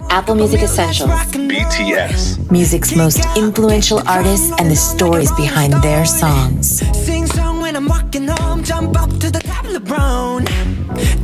Apple Music Essentials. BTS. Music's most influential artists and the stories behind their songs. Sing song when I'm walking home, jump up to the top of the brown.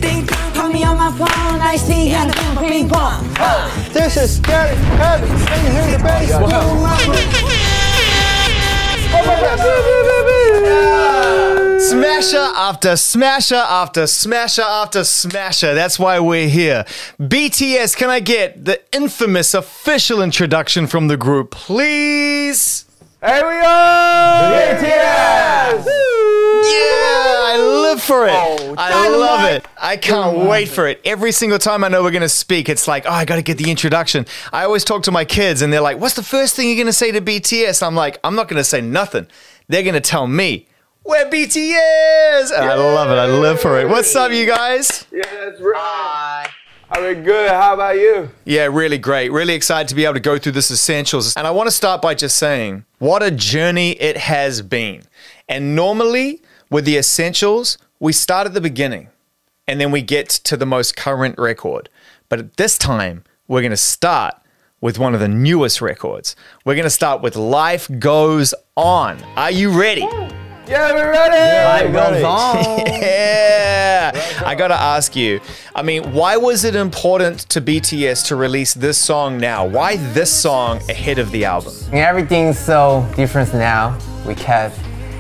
Think call me on my phone, I see how to ping pong. This is scary, heavy, and hear the bass. Smasher after smasher after smasher after smasher. That's why we're here. BTS, can I get the infamous official introduction from the group, please? Here we are! BTS! Yeah, I live for it. I love it. I can't Dynamite. wait for it. Every single time I know we're going to speak, it's like, oh, I got to get the introduction. I always talk to my kids and they're like, what's the first thing you're going to say to BTS? I'm like, I'm not going to say nothing. They're going to tell me, we're BTS. And I love it. I live for it. What's up, you guys? Yeah, that's right. I'm good. How about you? Yeah, really great. Really excited to be able to go through this essentials. And I want to start by just saying what a journey it has been. And normally with the essentials, we start at the beginning and then we get to the most current record. But at this time, we're going to start with one of the newest records. We're going to start with Life Goes On. Are you ready? Yeah, we're ready. Life Goes On. Yeah. I got to ask you, I mean, why was it important to BTS to release this song now? Why this song ahead of the album? Everything's so different now. We kept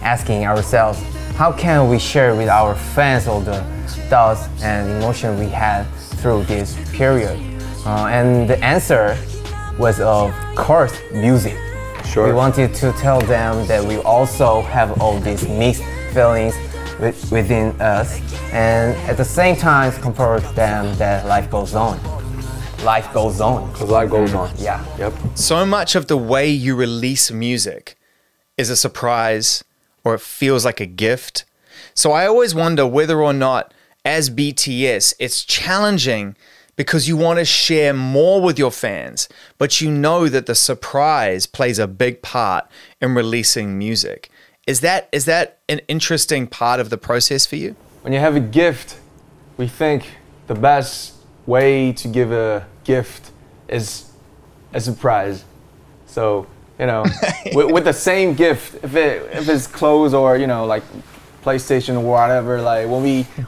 asking ourselves, how can we share with our fans all the thoughts and emotion we had through this period? And the answer was, of course, music. Sure. We wanted to tell them that we also have all these mixed feelings within us, and at the same time compare them that life goes on. Life goes on. Because life goes on. Yeah. Yep. So much of the way you release music is a surprise or it feels like a gift. So I always wonder whether or not, as BTS, it's challenging because you want to share more with your fans, but you know that the surprise plays a big part in releasing music. Is that an interesting part of the process for you? When you have a gift, we think the best way to give a gift is a surprise. So, you know, with the same gift, if it's clothes or, you know, like PlayStation or whatever, like when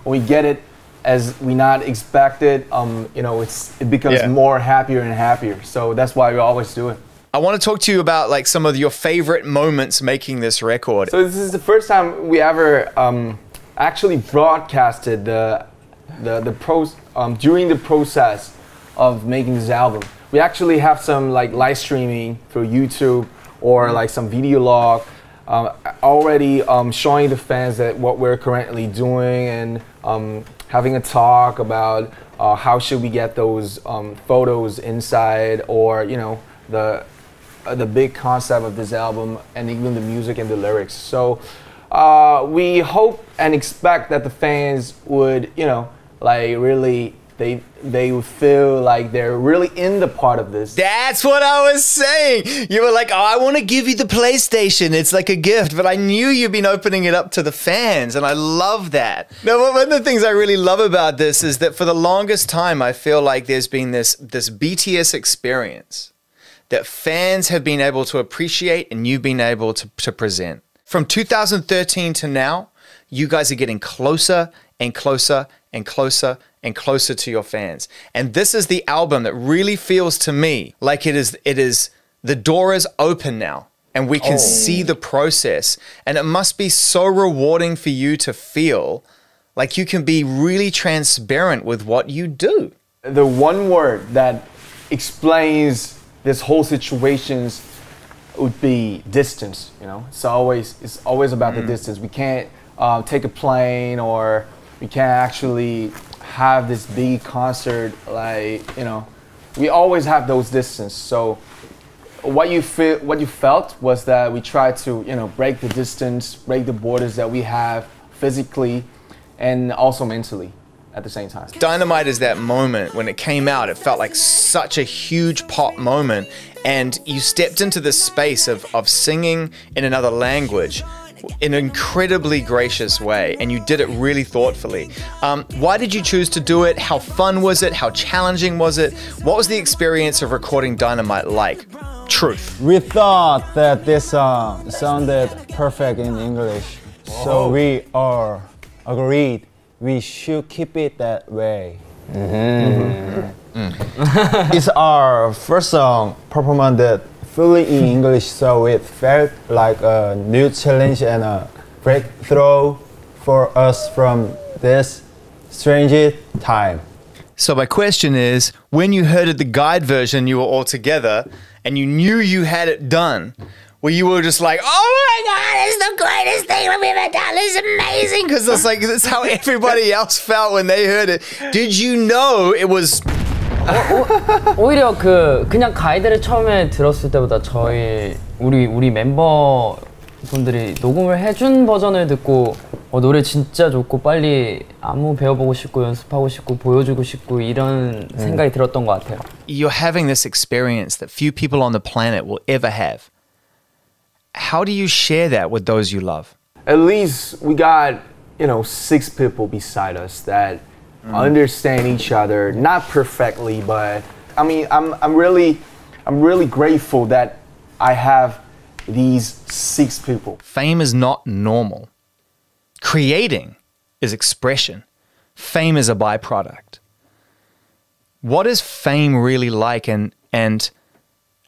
we get it as we not expected, you know, it becomes more happier and happier. So that's why we always do it. I want to talk to you about like some of your favorite moments making this record. So this is the first time we ever actually broadcasted during the process of making this album. We actually have some like live streaming through YouTube or like some video log already showing the fans that what we're currently doing and having a talk about how should we get those photos inside, or you know, the big concept of this album and even the music and the lyrics. So we hope and expect that the fans would, you know, like really they would feel like they're really in the part of this. That's what I was saying. You were like, oh, I want to give you the PlayStation. It's like a gift, but I knew you've been opening it up to the fans, and I love that. Now, one of the things I really love about this is that for the longest time, I feel like there's been this BTS experience that fans have been able to appreciate and you've been able to present. From 2013 to now, you guys are getting closer and closer and closer and closer to your fans. And this is the album that really feels to me like it is the door is open now and we can see the process. And it must be so rewarding for you to feel like you can be really transparent with what you do. The one word that explains this whole situation would be distance. You know, it's always about the distance. We can't take a plane, or we can't actually have this big concert. Like, you know, we always have those distance. So what you felt was that we tried to, you know, break the distance, break the borders that we have physically and also mentally at the same time. Dynamite is that moment when it came out. It felt like such a huge pop moment, and you stepped into this space of singing in another language, in an incredibly gracious way, and you did it really thoughtfully. Why did you choose to do it? How fun was it? How challenging was it? What was the experience of recording Dynamite like? Truth. We thought that this song sounded perfect in English, so we all agreed we should keep it that way. It's our first song performed fully in English, so it felt like a new challenge and a breakthrough for us from this strange time. So my question is, when you heard the guide version, you were all together, and you knew you had it done, where you were just like, oh my God, it's the greatest thing we've ever done, it's amazing, because that's like, that's how everybody else felt when they heard it. Did you know it was... 오히려 그냥 가이드를 처음에 들었을 때보다 우리 멤버 분들이 녹음을 해준 버전을 듣고 노래 진짜 좋고 빨리 안무 배워보고 싶고 연습하고 싶고 보여주고 싶고 이런 생각이 들었던 것 같아요. You're having this experience that few people on the planet will ever have. How do you share that with those you love? At least we got, 6 people beside us that understand each other, not perfectly, but I mean, I'm really grateful that I have these 6 people. Fame is not normal. Creating is expression. Fame is a byproduct. What is fame really like, and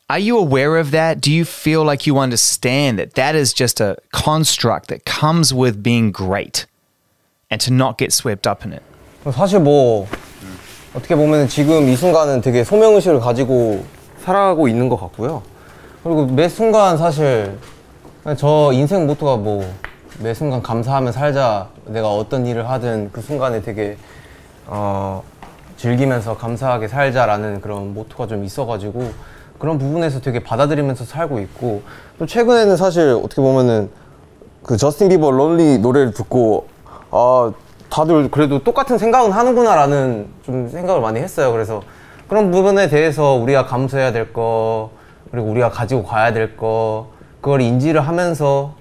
are you aware of that? Do you feel like you understand that that is just a construct that comes with being great and to not get swept up in it? 사실 뭐 어떻게 보면 지금 이 순간은 되게 소명의식을 가지고 살아가고 있는 것 같고요. 그리고 매 순간 사실 저 인생 모토가 뭐 매 순간 감사하며 살자. 내가 어떤 일을 하든 그 순간에 되게 즐기면서 감사하게 살자라는 그런 모토가 좀 있어가지고 그런 부분에서 되게 받아들이면서 살고 있고, 또 최근에는 사실 어떻게 보면은 그 저스틴 비버 론리 노래를 듣고 다들 그래도 똑같은 생각은 하는구나라는 좀 생각을 많이 했어요. 그래서 그런 부분에 대해서 우리가 감수해야 될 거, 그리고 우리가 가지고 가야 될 거, 그걸 인지를 하면서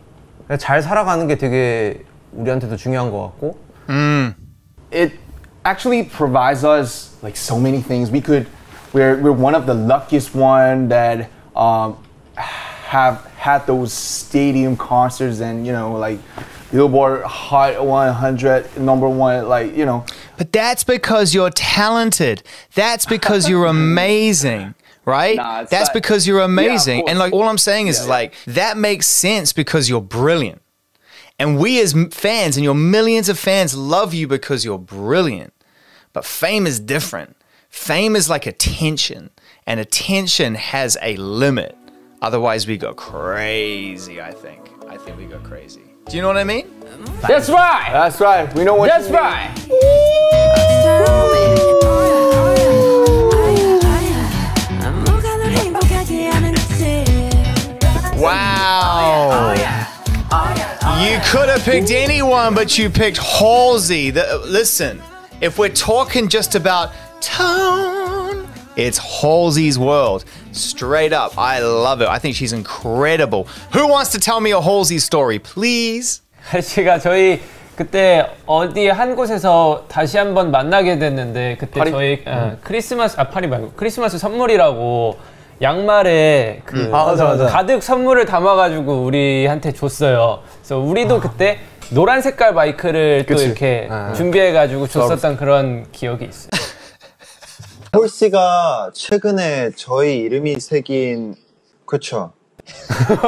잘 살아가는 게 되게 우리한테도 중요한 것 같고. It actually provides us like so many things. We're one of the luckiest one that have had those stadium concerts and like Billboard Hot 100 #1, But that's because you're talented. That's because you're amazing, right? Nah, that's because you're amazing. Yeah, and all I'm saying is that makes sense because you're brilliant. And we as fans and your millions of fans love you because you're brilliant. But fame is different. Fame is like attention, and attention has a limit. Otherwise we go crazy, I think. I think we go crazy. Do you know what I mean? That's right! That's right. We know what That's you mean. right! Wow! You could have picked anyone, but you picked Halsey. Listen, if we're talking just about tone, it's Halsey's world. Straight up, I love it. I think she's incredible. Who wants to tell me a Halsey story, please? 제가 저희 그때 어디 한 곳에서 다시 한번 만나게 됐는데 그때 파리? 저희 파리 말고 크리스마스 선물이라고 양말에 맞아. 가득 선물을 담아가지고 우리한테 줬어요. 그래서 우리도 그때 노란 색깔 마이크를 또 이렇게 준비해가지고 줬었던 그런 기억이 있어요. 홀씨가 최근에 저희 이름이 새긴, 그쵸?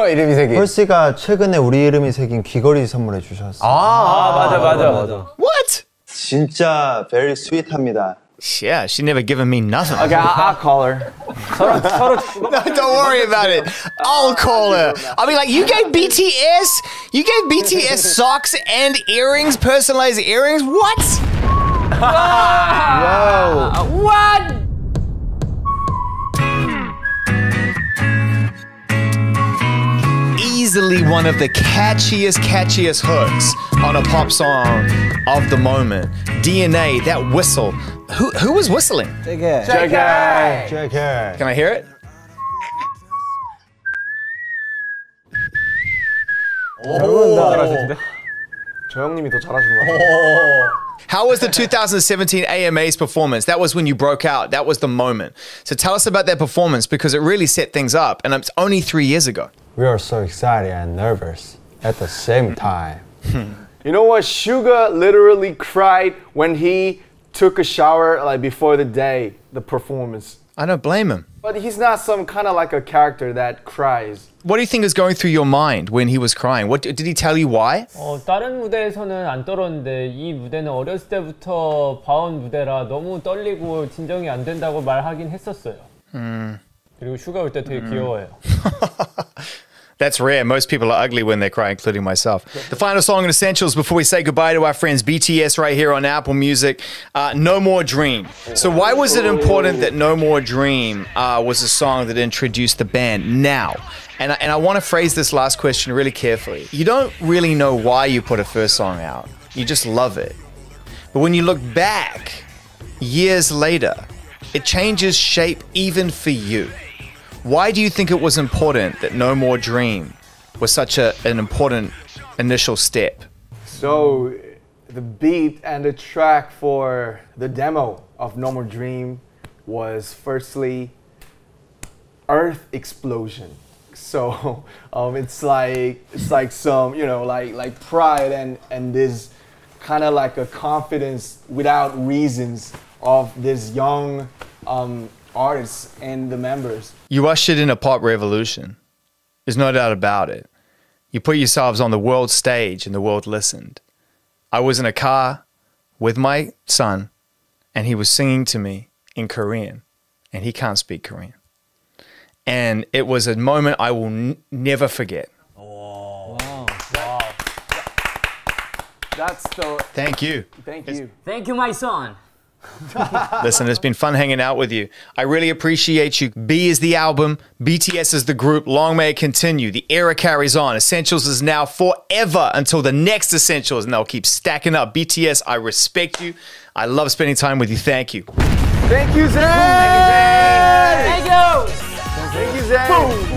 이름이 새긴. 홀씨가 최근에 우리 이름이 새긴 귀걸이 선물해 주셨어요. 맞아. What? 진짜 very sweet합니다. Yeah, she never given me nothing. Okay, I'll call her. No, don't worry about it. I'll call her. I mean, like, you gave BTS socks and earrings, personalized earrings? What? Whoa! What? Easily one of the catchiest hooks on a pop song of the moment. DNA, that whistle. Who was whistling? JK. Can I hear it? 잘하시는데? 저 형님이 더 잘하신 것 같아요. How was the 2017 AMA's performance? That was when you broke out. That was the moment. So tell us about that performance because it really set things up. And it's only 3 years ago. We are so excited and nervous at the same time. You know what? Suga literally cried when he took a shower like before the performance. I don't blame him. But he's not some kind of like a character that cries. What do you think is going through your mind when he was crying? What did he tell you why? 다른 무대에서는 안 떨었는데 이 무대는 어렸을 때부터 봐온 무대라 너무 떨리고 진정이 안 된다고 말하긴 했었어요. 그리고 슈가 올 때 되게 귀여워요. That's rare. Most people are ugly when they cry, including myself. The final song in Essentials before we say goodbye to our friends BTS right here on Apple Music, No More Dream. So why was it important that No More Dream was a song that introduced the band now? And I want to phrase this last question really carefully. You don't really know why you put a first song out. You just love it. But when you look back, years later, it changes shape even for you. Why do you think it was important that No More Dream was such an important initial step? So the beat and the track for the demo of No More Dream was firstly Earth Explosion. So it's like some, you know, like pride and this kind of like a confidence without reasons of this young artists and the members. You ushered in a pop revolution. There's no doubt about it. You put yourselves on the world stage and the world listened. I was in a car with my son and he was singing to me in Korean and he can't speak Korean. And it was a moment I will never forget. Wow. That's the... Thank you. Thank you. Thank you, my son. Listen, it's been fun hanging out with you. I really appreciate you. B is the album, BTS is the group, long may it continue. The era carries on. Essentials is now forever until the next Essentials, and they'll keep stacking up. BTS, I respect you. I love spending time with you. Thank you. Thank you, Zay! Thank you. Thank you, Zay!